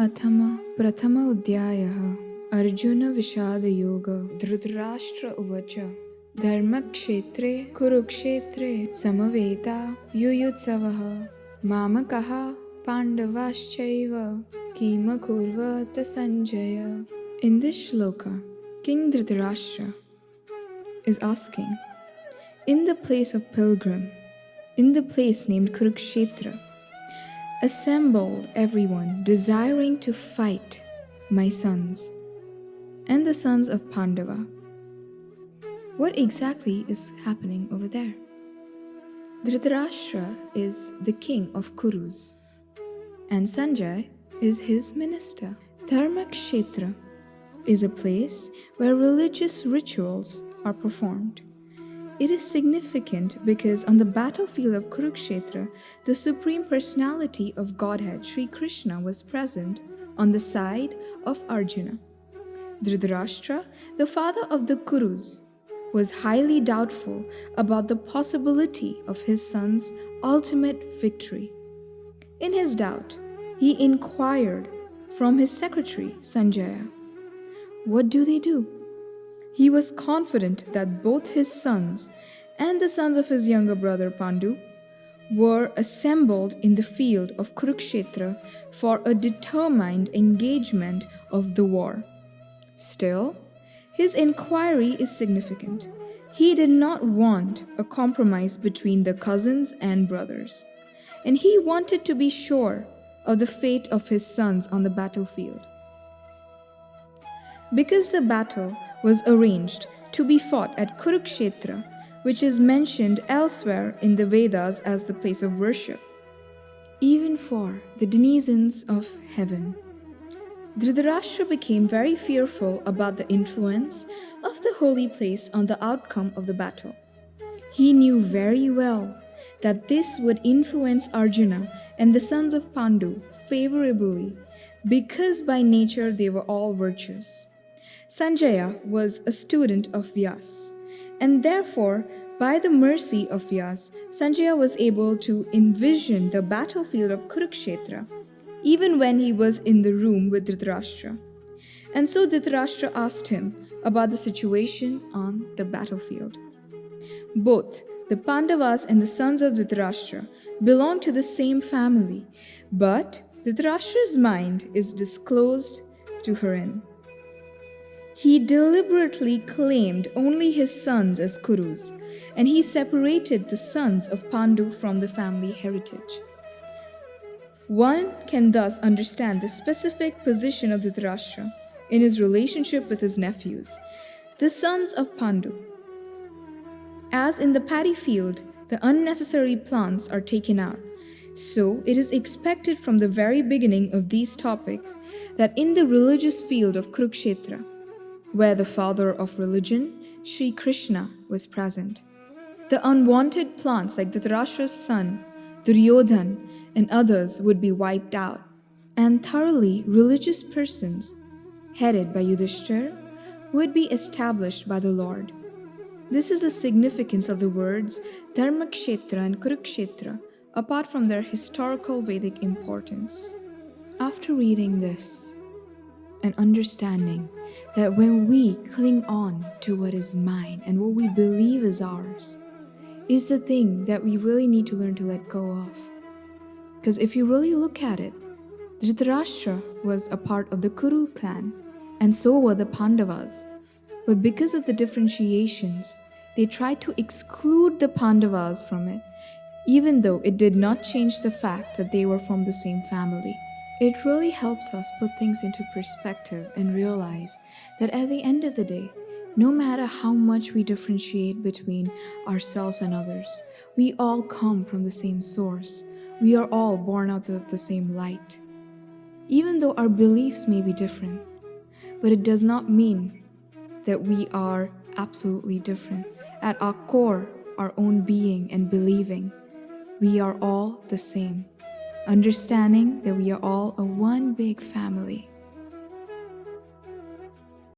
अथमा प्रथम अध्यायः अर्जुन विषाद योग धृतराष्ट्र उवाच धर्मक्षेत्रे कुरुक्षेत्रे समवेता युयुत्सवः मामकः पाण्डवाश्चैव किमकुर्वत Sanjay. In this shloka, King Dhritarashtra is asking, in the place of pilgrim, in the place named Kurukshetra, assembled everyone desiring to fight my sons and the sons of Pandava. What exactly is happening over there? Dhritarashtra is the king of Kurus and Sanjay is his minister. Dharmakshetra is a place where religious rituals are performed. It is significant because on the battlefield of Kurukshetra, the Supreme Personality of Godhead, Sri Krishna, was present on the side of Arjuna. Dhritarashtra, the father of the Kurus, was highly doubtful about the possibility of his son's ultimate victory. In his doubt, he inquired from his secretary, Sanjaya, what do they do? He was confident that both his sons and the sons of his younger brother Pandu were assembled in the field of Kurukshetra for a determined engagement of the war. Still, his inquiry is significant. He did not want a compromise between the cousins and brothers, and he wanted to be sure of the fate of his sons on the battlefield. Because the battle was arranged to be fought at Kurukshetra, which is mentioned elsewhere in the Vedas as the place of worship, even for the denizens of heaven, Dhritarashtra became very fearful about the influence of the holy place on the outcome of the battle. He knew very well that this would influence Arjuna and the sons of Pandu favorably because by nature they were all virtuous. Sanjaya was a student of Vyas, and therefore, by the mercy of Vyas, Sanjaya was able to envision the battlefield of Kurukshetra even when he was in the room with Dhritarashtra. And so Dhritarashtra asked him about the situation on the battlefield. Both the Pandavas and the sons of Dhritarashtra belong to the same family, but Dhritarashtra's mind is disclosed to herein. He deliberately claimed only his sons as Kurus, and he separated the sons of Pandu from the family heritage. One can thus understand the specific position of Dhritarashtra in his relationship with his nephews, the sons of Pandu. As in the paddy field, the unnecessary plants are taken out, so it is expected from the very beginning of these topics that in the religious field of Kurukshetra, where the father of religion, Sri Krishna, was present, the unwanted plants like Dhritarashtra's son, Duryodhan, and others would be wiped out, and thoroughly religious persons, headed by Yudhishthira, would be established by the Lord. This is the significance of the words Dharmakshetra and Kurukshetra, apart from their historical Vedic importance. After reading this, and understanding that when we cling on to what is mine and what we believe is ours, is the thing that we really need to learn to let go of. Because if you really look at it, Dhritarashtra was a part of the Kuru clan, and so were the Pandavas. But because of the differentiations, they tried to exclude the Pandavas from it, even though it did not change the fact that they were from the same family. It really helps us put things into perspective and realize that at the end of the day, no matter how much we differentiate between ourselves and others, we all come from the same source. We are all born out of the same light. Even though our beliefs may be different, but it does not mean that we are absolutely different. At our core, our own being and believing, we are all the same. Understanding that we are all a one big family.